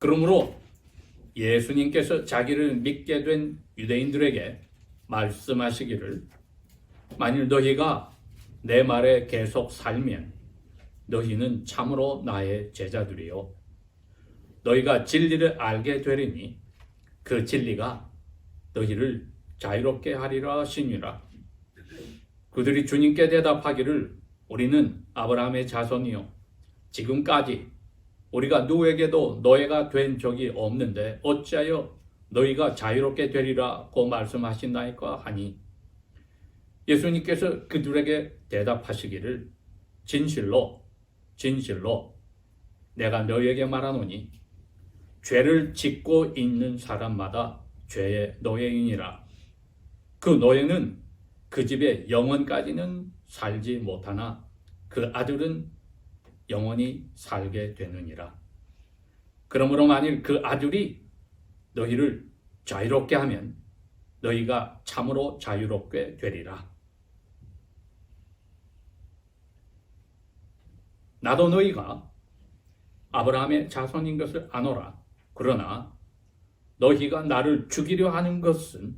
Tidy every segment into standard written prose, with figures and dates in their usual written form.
그러므로 예수님께서 자기를 믿게 된 유대인들에게 말씀하시기를 만일 너희가 내 말에 계속 살면 너희는 참으로 나의 제자들이요 너희가 진리를 알게 되리니 그 진리가 너희를 자유롭게 하리라 하시니라. 그들이 주님께 대답하기를 우리는 아브라함의 자손이요 지금까지 우리가 누구에게도 노예가 된 적이 없는데 어찌하여 너희가 자유롭게 되리라고 말씀하신다니까 하니 예수님께서 그들에게 대답하시기를 진실로 내가 너희에게 말하노니 죄를 짓고 있는 사람마다 죄의 노예이니라. 그 노예는 그 집에 영원까지는 살지 못하나 그 아들은 영원히 살게 되느니라. 그러므로 만일 그 아들이 너희를 자유롭게 하면 너희가 참으로 자유롭게 되리라. 나도 너희가 아브라함의 자손인 것을 아노라. 그러나 너희가 나를 죽이려 하는 것은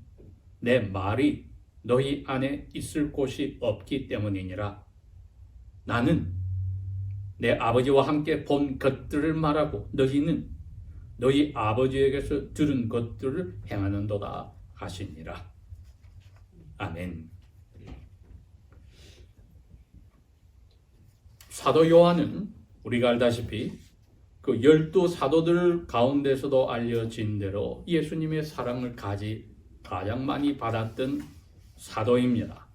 내 말이 너희 안에 있을 곳이 없기 때문이니라. 나는 내 아버지와 함께 본 것들을 말하고 너희는 너희 아버지에게서 들은 것들을 행하는도다 하시니라. 아멘. 사도 요한은 우리가 알다시피 그 12사도들 가운데서도 알려진 대로 예수님의 사랑을 가장 많이 받았던 사도입니다.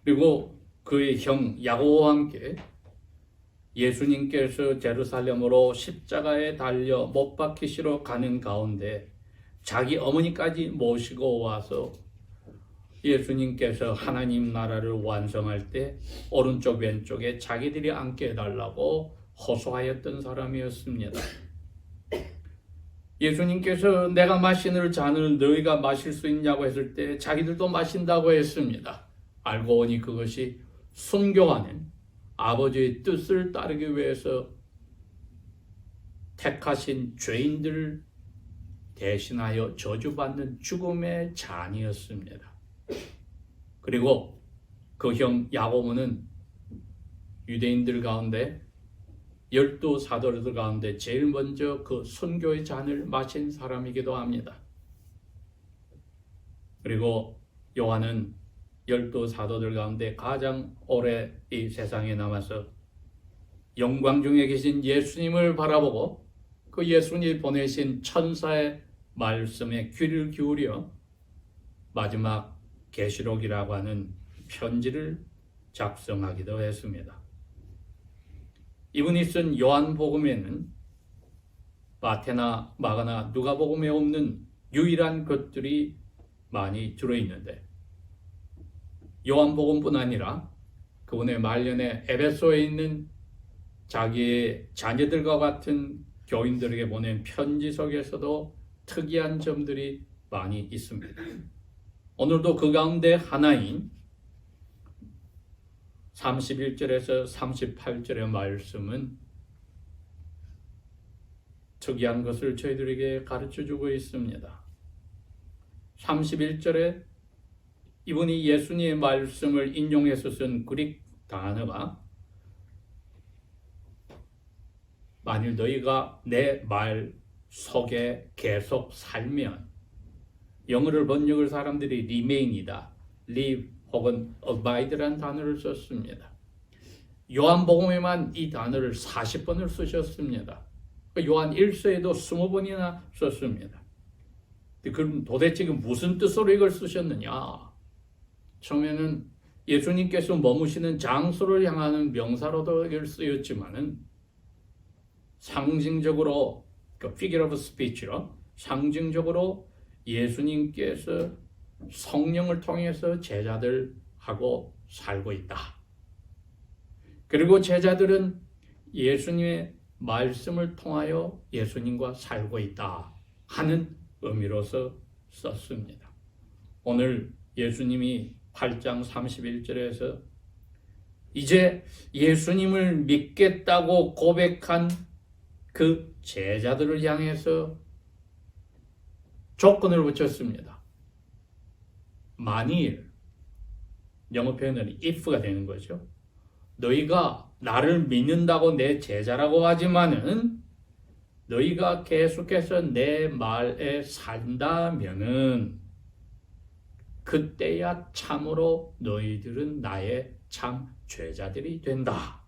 그리고 그의 형 야고보와 함께 예수님께서 제루살렘으로 십자가에 달려 못 박히시러 가는 가운데 자기 어머니까지 모시고 와서 예수님께서 하나님 나라를 완성할 때 오른쪽 왼쪽에 자기들이 앉게 해달라고 호소하였던 사람이었습니다. 예수님께서 내가 마시는 잔을 너희가 마실 수 있냐고 했을 때 자기들도 마신다고 했습니다. 알고 보니 그것이 순교하는 아버지의 뜻을 따르기 위해서 택하신 죄인들을 대신하여 저주받는 죽음의 잔이었습니다. 그리고 그 형 야고보는 유대인들 가운데 12사도들 가운데 제일 먼저 그 순교의 잔을 마신 사람이기도 합니다. 그리고 요한은 12사도들 가운데 가장 오래 이 세상에 남아서 영광 중에 계신 예수님을 바라보고 그 예수님이 보내신 천사의 말씀에 귀를 기울여 마지막 계시록이라고 하는 편지를 작성하기도 했습니다. 이분이 쓴 요한복음에는 마태나 마가나 누가복음에 없는 유일한 것들이 많이 들어있는데 요한복음뿐 아니라 그분의 말년에 에베소에 있는 자기의 자녀들과 같은 교인들에게 보낸 편지 속에서도 특이한 점들이 많이 있습니다. 오늘도 그 가운데 하나인 31절에서 38절의 말씀은 특이한 것을 저희들에게 가르쳐주고 있습니다. 31절에 이분이 예수님의 말씀을 인용해서 쓴 그릭 단어가 만일 너희가 내 말 속에 계속 살면 영어를 번역을 사람들이 remain이다, live 혹은 abide라는 단어를 썼습니다. 요한복음에만 이 단어를 40번을 쓰셨습니다. 요한 1서에도 20번이나 썼습니다. 그럼 도대체 무슨 뜻으로 이걸 쓰셨느냐? 처음에는 예수님께서 머무시는 장소를 향하는 명사로도 이걸 쓰였지만은 상징적으로 그 figure of speech로 상징적으로 예수님께서 성령을 통해서 제자들하고 살고 있다. 그리고 제자들은 예수님의 말씀을 통하여 예수님과 살고 있다 하는 의미로서 썼습니다. 오늘 예수님이 8장 31절에서 이제 예수님을 믿겠다고 고백한 그 제자들을 향해서 조건을 붙였습니다. 만일, 영어 표현은 if가 되는 거죠. 너희가 나를 믿는다고 내 제자라고 하지만은 너희가 계속해서 내 말에 산다면은 그때야 참으로 너희들은 나의 참 제자들이 된다.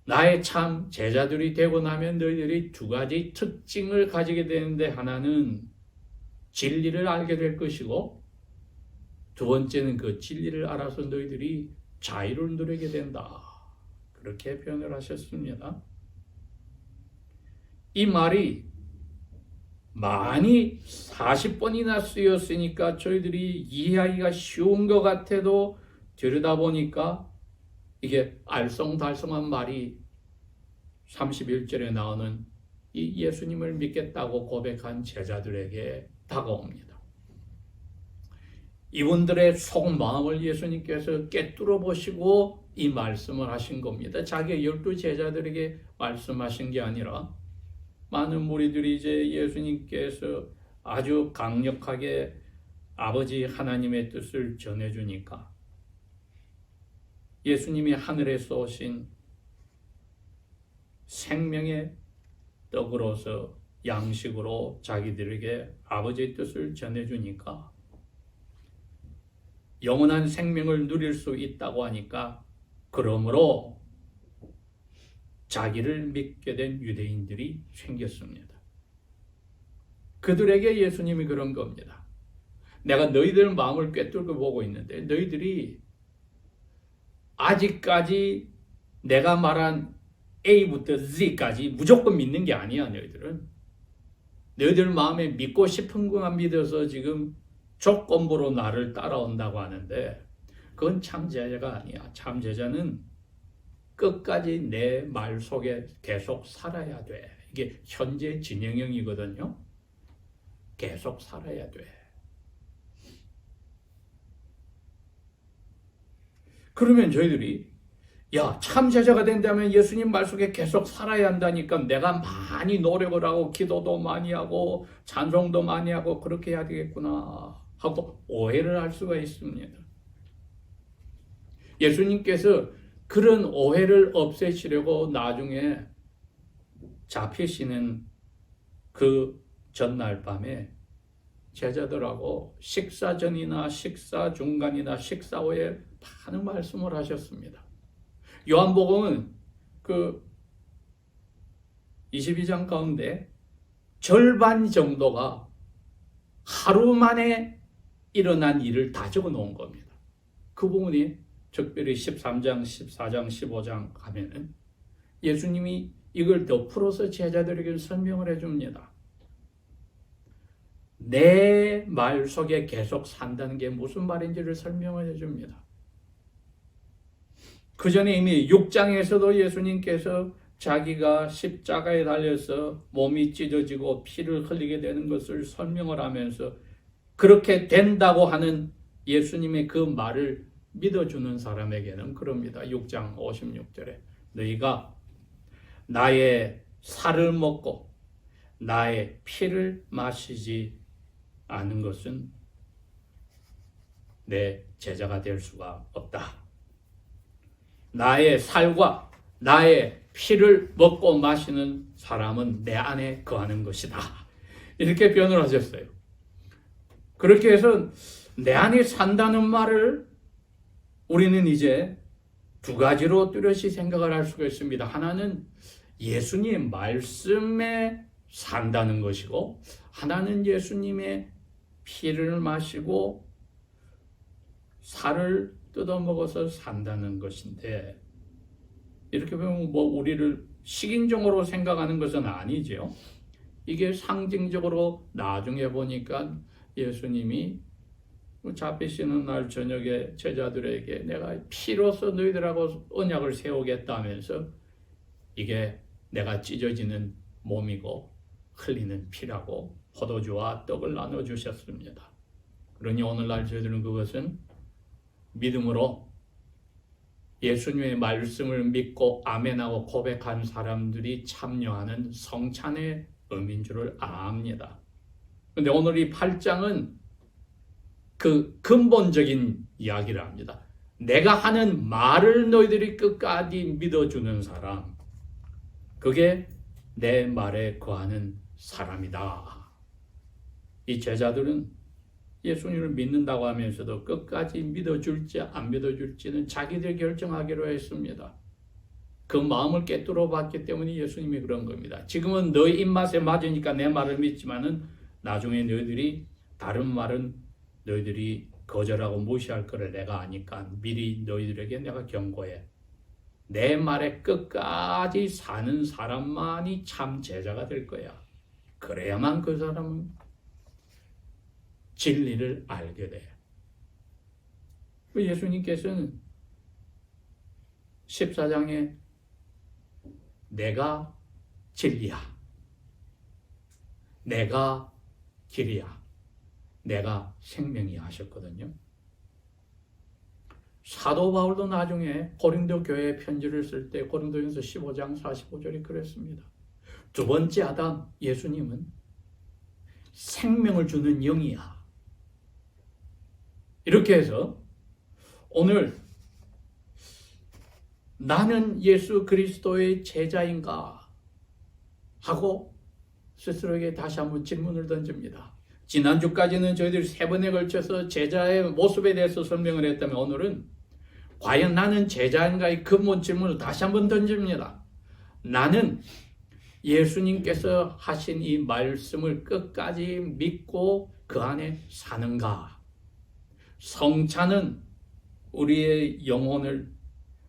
나의 참 제자들이 되고 나면 너희들이 두 가지 특징을 가지게 되는데, 하나는 진리를 알게 될 것이고, 두 번째는 그 진리를 알아서 너희들이 자유를 누리게 된다. 그렇게 표현을 하셨습니다. 이 말이 많이 40번이나 쓰였으니까 저희들이 이해하기가 쉬운 것 같아도 들여다보니까 이게 알쏭달쏭한 말이 31절에 나오는 이 예수님을 믿겠다고 고백한 제자들에게 다가옵니다. 이분들의 속마음을 예수님께서 꿰뚫어 보시고 이 말씀을 하신 겁니다. 자기 12 제자들에게 말씀하신 게 아니라 많은 무리들이 이제 예수님께서 아주 강력하게 아버지 하나님의 뜻을 전해주니까 예수님이 하늘에서 오신 생명의 떡으로서 양식으로 자기들에게 아버지의 뜻을 전해주니까 영원한 생명을 누릴 수 있다고 하니까, 그러므로 자기를 믿게 된 유대인들이 생겼습니다. 그들에게 예수님이 그런 겁니다. 내가 너희들 마음을 꿰뚫고 보고 있는데 너희들이 아직까지 내가 말한 A부터 Z까지 무조건 믿는 게 아니야. 너희들 마음에 믿고 싶은 것만 믿어서 지금 조건부로 나를 따라온다고 하는데 그건 참 제자가 아니야. 참 제자는 끝까지 내 말 속에 계속 살아야 돼. 이게 현재 진행형이거든요. 계속 살아야 돼. 그러면 저희들이 참 제자가 된다면 예수님 말 속에 계속 살아야 한다니까 내가 많이 노력을 하고 기도도 많이 하고 찬송도 많이 하고 그렇게 해야 되겠구나 하고 오해를 할 수가 있습니다. 예수님께서 그런 오해를 없애시려고 나중에 잡히시는 그 전날 밤에 제자들하고 식사 전이나 식사 중간이나 식사 후에 많은 말씀을 하셨습니다. 요한복음은 그 22장 가운데 절반 정도가 하루 만에 일어난 일을 다 적어 놓은 겁니다. 그 부분이 특별히 13장, 14장, 15장 가면은 예수님이 이걸 더 풀어서 제자들에게 설명을 해줍니다. 내 말 속에 계속 산다는 게 무슨 말인지를 설명을 해줍니다. 그 전에 이미 6장에서도 예수님께서 자기가 십자가에 달려서 몸이 찢어지고 피를 흘리게 되는 것을 설명을 하면서 그렇게 된다고 하는 예수님의 그 말을 믿어주는 사람에게는 그럽니다. 6장 56절에 너희가 나의 살을 먹고 나의 피를 마시지 않은 것은 내 제자가 될 수가 없다. 나의 살과 나의 피를 먹고 마시는 사람은 내 안에 거하는 것이다. 이렇게 표현을 하셨어요. 그렇게 해서 내 안에 산다는 말을 우리는 이제 두 가지로 뚜렷이 생각을 할 수가 있습니다. 하나는 예수님 말씀에 산다는 것이고, 하나는 예수님의 피를 마시고 살을 뜯어먹어서 산다는 것인데, 이렇게 보면 우리를 식인종으로 생각하는 것은 아니죠. 이게 상징적으로 나중에 보니까 예수님이 잡히시는 날 저녁에 제자들에게 내가 피로서 너희들하고 언약을 세우겠다면서 이게 내가 찢어지는 몸이고 흘리는 피라고 포도주와 떡을 나눠주셨습니다. 그러니 오늘날 저희들은 그것은 믿음으로 예수님의 말씀을 믿고 아멘하고 고백한 사람들이 참여하는 성찬의 의미인 줄을 압니다. 그런데 오늘 이 8장은 그 근본적인 이야기를 합니다. 내가 하는 말을 너희들이 끝까지 믿어주는 사람, 그게 내 말에 거하는 사람이다. 이 제자들은 예수님을 믿는다고 하면서도 끝까지 믿어줄지 안 믿어줄지는 자기들 결정하기로 했습니다. 그 마음을 깨뜨려 봤기 때문에 예수님이 그런 겁니다. 지금은 너희 입맛에 맞으니까 내 말을 믿지만은 나중에 너희들이 다른 말은 너희들이 거절하고 무시할 거를 내가 아니까 미리 너희들에게 내가 경고해. 내 말에 끝까지 사는 사람만이 참 제자가 될 거야. 그래야만 그 사람은 진리를 알게 돼. 예수님께서는 14장에 내가 진리야, 내가 길이야, 내가 생명이야 하셨거든요. 사도 바울도 나중에 고린도 교회에 편지를 쓸 때 고린도전서 15장 45절이 그랬습니다. 두 번째 아담 예수님은 생명을 주는 영이야. 이렇게 해서 오늘 나는 예수 그리스도의 제자인가 하고 스스로에게 다시 한번 질문을 던집니다. 지난주까지는 저희들이 3번에 걸쳐서 제자의 모습에 대해서 설명을 했다면 오늘은 과연 나는 제자인가의 근본 질문을 다시 한번 던집니다. 나는 예수님께서 하신 이 말씀을 끝까지 믿고 그 안에 사는가? 성찬은 우리의 영혼을,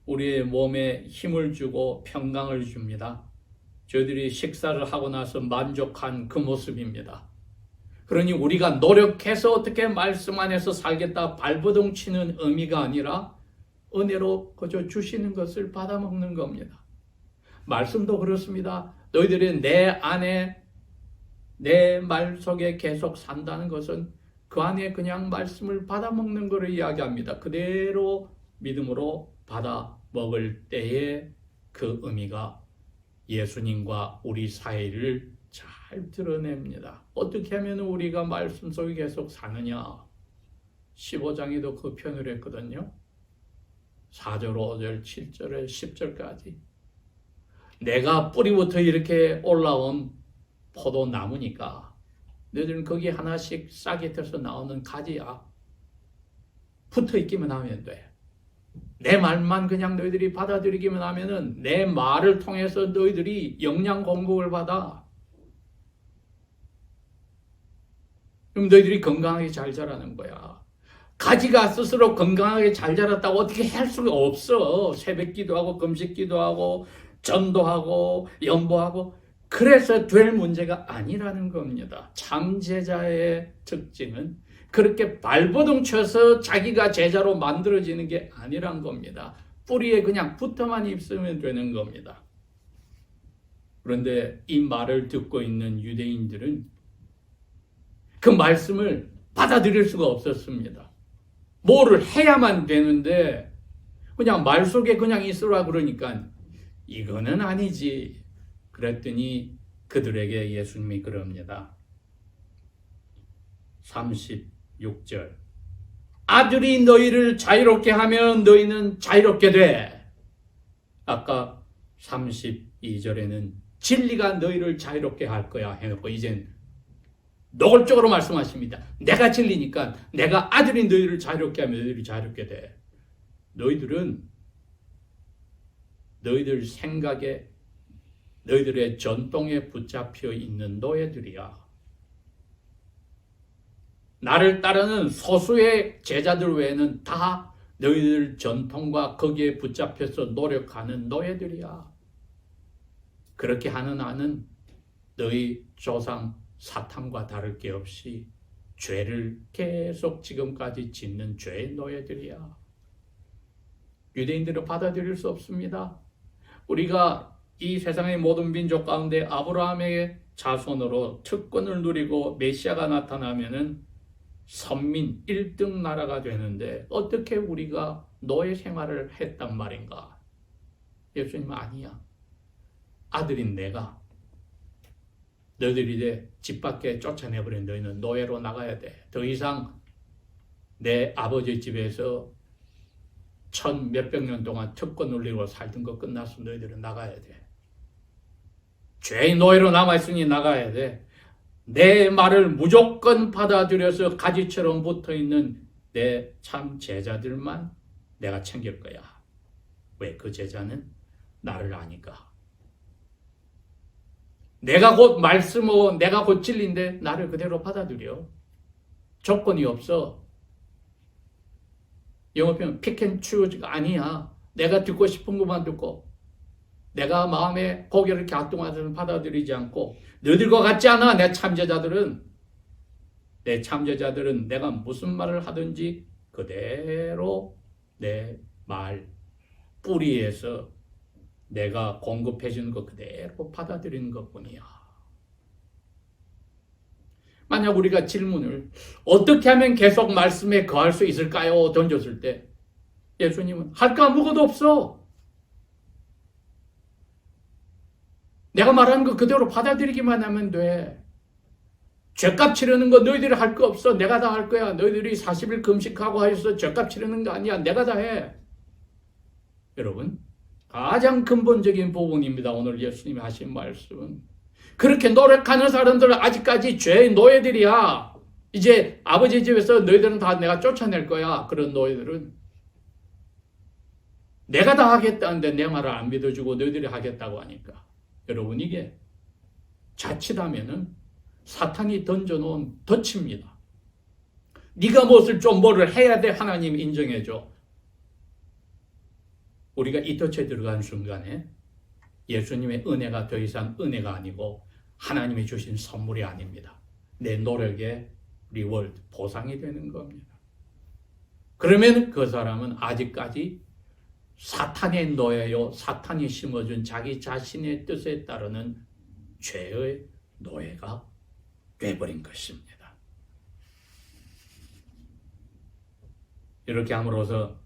우리의 몸에 힘을 주고 평강을 줍니다. 저희들이 식사를 하고 나서 만족한 그 모습입니다. 그러니 우리가 노력해서 어떻게 말씀 안에서 살겠다 발버둥 치는 의미가 아니라 은혜로 그저 주시는 것을 받아먹는 겁니다. 말씀도 그렇습니다. 너희들이 내 안에 내 말 속에 계속 산다는 것은 그 안에 그냥 말씀을 받아먹는 것을 이야기합니다. 그대로 믿음으로 받아먹을 때에 그 의미가 예수님과 우리 사이를 잘 드러냅니다. 어떻게 하면 우리가 말씀 속에 계속 사느냐? 15장에도 그 표현을 했거든요. 4절, 5절, 7절에 10절까지. 내가 뿌리부터 이렇게 올라온 포도나무니까 너희들은 거기에 하나씩 싹이 펴서 나오는 가지야. 붙어있기만 하면 돼. 내 말만 그냥 너희들이 받아들이기만 하면은 내 말을 통해서 너희들이 영양 공급을 받아. 그럼 너희들이 건강하게 잘 자라는 거야. 가지가 스스로 건강하게 잘 자랐다고 어떻게 할 수가 없어. 새벽 기도하고 금식 기도하고 전도하고 연보하고 그래서 될 문제가 아니라는 겁니다. 참 제자의 특징은 그렇게 발버둥 쳐서 자기가 제자로 만들어지는 게 아니란 겁니다. 뿌리에 그냥 붙어만 있으면 되는 겁니다. 그런데 이 말을 듣고 있는 유대인들은 그 말씀을 받아들일 수가 없었습니다. 뭐를 해야만 되는데 그냥 말 속에 그냥 있으라 그러니까 이거는 아니지. 그랬더니 그들에게 예수님이 그럽니다. 36절. 아들이 너희를 자유롭게 하면 너희는 자유롭게 돼. 아까 32절에는 진리가 너희를 자유롭게 할 거야 해놓고 이젠 노골적으로 말씀하십니다. 내가 진리니까 내가 아들이 너희를 자유롭게 하면 너희들이 자유롭게 돼. 너희들은 너희들 생각에 너희들의 전통에 붙잡혀 있는 노예들이야. 나를 따르는 소수의 제자들 외에는 다 너희들 전통과 거기에 붙잡혀서 노력하는 노예들이야. 그렇게 하는 나는 너희 조상 사탄과 다를 게 없이 죄를 계속 지금까지 짓는 죄의 노예들이야. 유대인들은 받아들일 수 없습니다. 우리가 이 세상의 모든 민족 가운데 아브라함의 자손으로 특권을 누리고 메시아가 나타나면은 선민 1등 나라가 되는데 어떻게 우리가 노예 생활을 했단 말인가? 예수님은 아니야. 아들인 내가 너희들이 이제 집 밖에 쫓아내버린 너희는 노예로 나가야 돼. 더 이상 내 아버지 집에서 천 몇백 년 동안 특권 눌리고 살던 거 끝났어. 너희들은 나가야 돼. 죄의 노예로 남아있으니 나가야 돼. 내 말을 무조건 받아들여서 가지처럼 붙어있는 내 참 제자들만 내가 챙길 거야. 왜? 그 제자는 나를 아니까. 내가 곧 말씀하고 내가 곧 진리인데 나를 그대로 받아들여. 조건이 없어. 영어 표현 픽앤추즈가 아니야. 내가 듣고 싶은 것만 듣고 내가 마음에 고개를 갸뚱하듯 받아들이지 않고 너희들과 같지 않아. 내 참제자들은 내가 무슨 말을 하든지 그대로 내 말 뿌리에서 내가 공급해 주는 것 그대로 받아들이는 것뿐이야. 만약 우리가 질문을 어떻게 하면 계속 말씀에 거할 수 있을까요? 던졌을 때 예수님은 할 거 아무것도 없어. 내가 말하는 거 그대로 받아들이기만 하면 돼. 죄값 치르는 거 너희들이 할 거 없어. 내가 다 할 거야. 너희들이 40일 금식하고 하셔서 죄값 치르는 거 아니야. 내가 다 해. 여러분, 가장 근본적인 부분입니다. 오늘 예수님이 하신 말씀은. 그렇게 노력하는 사람들은 아직까지 죄의 노예들이야. 이제 아버지 집에서 너희들은 다 내가 쫓아낼 거야. 그런 노예들은. 내가 다 하겠다는데 내 말을 안 믿어주고 너희들이 하겠다고 하니까. 여러분, 이게 자칫하면은 사탄이 던져놓은 덫입니다. 네가 무엇을 좀 뭐를 해야 돼. 하나님 인정해줘. 우리가 이 덫에 들어간 순간에 예수님의 은혜가 더 이상 은혜가 아니고 하나님이 주신 선물이 아닙니다. 내 노력의 리월드, 보상이 되는 겁니다. 그러면 그 사람은 아직까지 사탄의 노예요. 사탄이 심어준 자기 자신의 뜻에 따르는 죄의 노예가 돼버린 것입니다. 이렇게 함으로써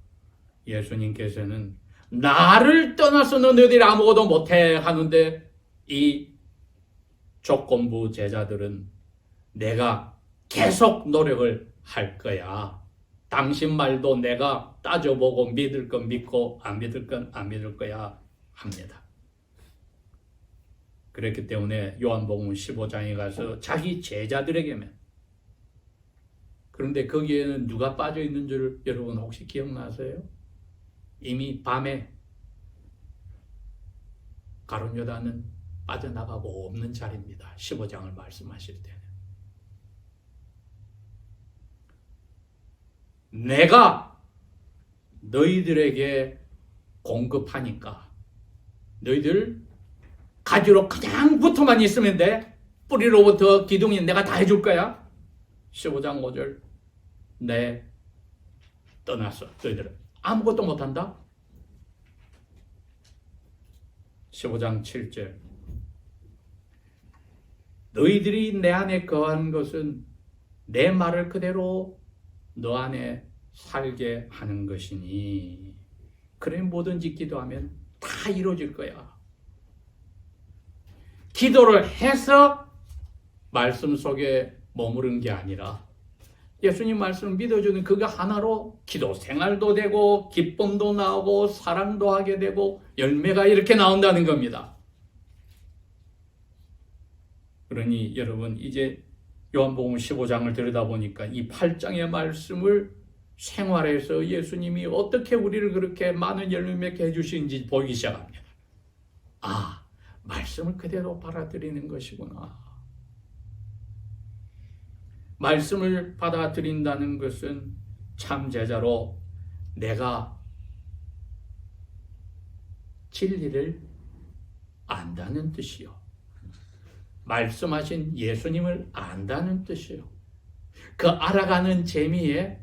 예수님께서는 나를 떠나서는 너희들이 아무것도 못해 하는데 이 조건부 제자들은 내가 계속 노력을 할 거야. 당신 말도 내가 따져보고 믿을 건 믿고 안 믿을 건 안 믿을 거야 합니다. 그렇기 때문에 요한복음 15장에 가서 자기 제자들에게만, 그런데 거기에는 누가 빠져 있는 줄 여러분 혹시 기억나세요? 이미 밤에 가룟 요단은 빠져나가고 없는 자리입니다. 15장을 말씀하실 때는. 내가 너희들에게 공급하니까 너희들 가지로 그냥 붙어만 있으면 돼. 뿌리로부터 기둥이 내가 다 해줄 거야. 15장 5절. 내 떠났어. 너희들은 아무것도 못한다. 15장 7절. 너희들이 내 안에 거한 것은 내 말을 그대로 너 안에 살게 하는 것이니 그래 뭐든지 기도하면 다 이루어질 거야. 기도를 해서 말씀 속에 머무른 게 아니라 예수님 말씀을 믿어주는 그거 하나로 기도 생활도 되고 기쁨도 나오고 사랑도 하게 되고 열매가 이렇게 나온다는 겁니다. 그러니 여러분 이제 요한복음 15장을 들여다보니까 이 8장의 말씀을 생활에서 예수님이 어떻게 우리를 그렇게 많은 열매 맺게 해주시는지 보이기 시작합니다. 아, 말씀을 그대로 받아들이는 것이구나. 말씀을 받아들인다는 것은 참 제자로 내가 진리를 안다는 뜻이요. 말씀하신 예수님을 안다는 뜻이요. 그 알아가는 재미에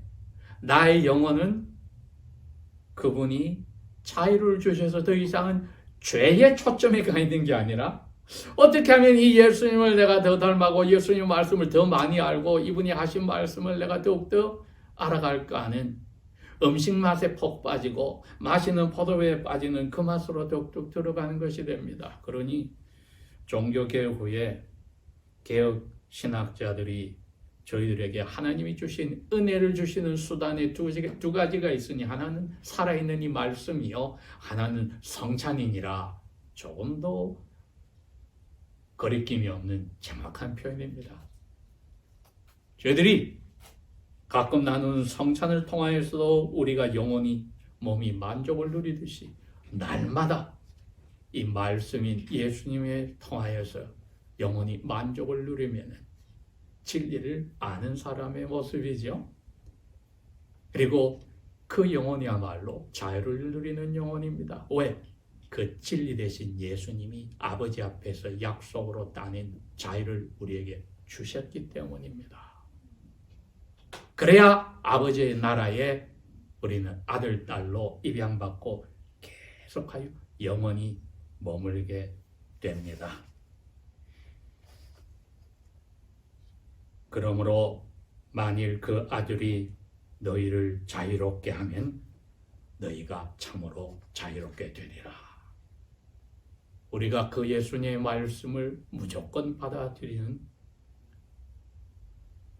나의 영혼은 그분이 자유를 주셔서 더 이상은 죄의 초점에 가 있는 게 아니라 어떻게 하면 이 예수님을 내가 더 닮아고 예수님 말씀을 더 많이 알고 이분이 하신 말씀을 내가 더욱더 알아갈까 하는 음식 맛에 푹 빠지고 마시는 포도주에 빠지는 그 맛으로 뚝뚝 들어가는 것이 됩니다. 그러니 종교개혁 후에 개혁 신학자들이 저희들에게 하나님이 주신 은혜를 주시는 수단에 두 가지가 있으니 하나는 살아있는 이 말씀이요 하나는 성찬이니라 조금 더 거리낌이 없는 정확한 표현입니다. 저희들이 가끔 나누는 성찬을 통하여서도 우리가 영원히 몸이 만족을 누리듯이 날마다 이 말씀인 예수님에 통하여서 영원히 만족을 누리면 진리를 아는 사람의 모습이죠. 그리고 그 영혼이야말로 자유를 누리는 영혼입니다. 왜? 그 진리 대신 예수님이 아버지 앞에서 약속으로 따낸 자유를 우리에게 주셨기 때문입니다. 그래야 아버지의 나라에 우리는 아들, 딸로 입양받고 계속하여 영원히 머물게 됩니다. 그러므로 만일 그 아들이 너희를 자유롭게 하면 너희가 참으로 자유롭게 되리라. 우리가 그 예수님의 말씀을 무조건 받아들이는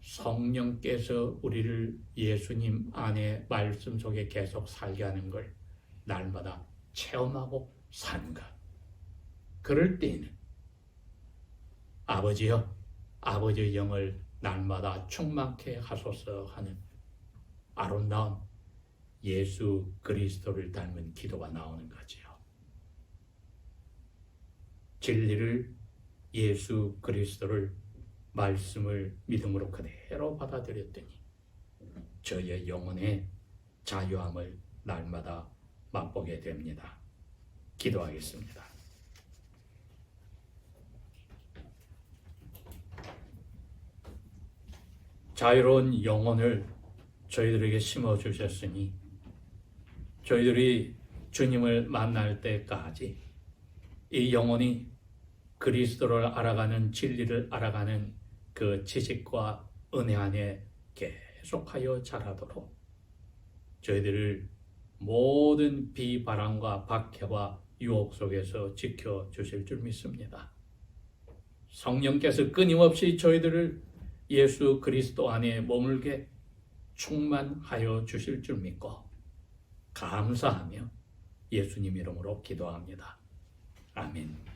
성령께서 우리를 예수님 안에 말씀 속에 계속 살게 하는 걸 날마다 체험하고 사는 것. 그럴 때에는 아버지여, 아버지의 영을 날마다 충만케 하소서 하는 아름다운 예수 그리스도를 닮은 기도가 나오는 거지요. 진리를 예수 그리스도를 말씀을 믿음으로 그대로 받아들였더니 저의 영혼의 자유함을 날마다 맛보게 됩니다. 기도하겠습니다. 자유로운 영혼을 저희들에게 심어주셨으니 저희들이 주님을 만날 때까지 이 영혼이 그리스도를 알아가는 진리를 알아가는 그 지식과 은혜 안에 계속하여 자라도록 저희들을 모든 비바람과 박해와 유혹 속에서 지켜주실 줄 믿습니다. 성령께서 끊임없이 저희들을 예수 그리스도 안에 머물게 충만하여 주실 줄 믿고 감사하며 예수님 이름으로 기도합니다. 아멘.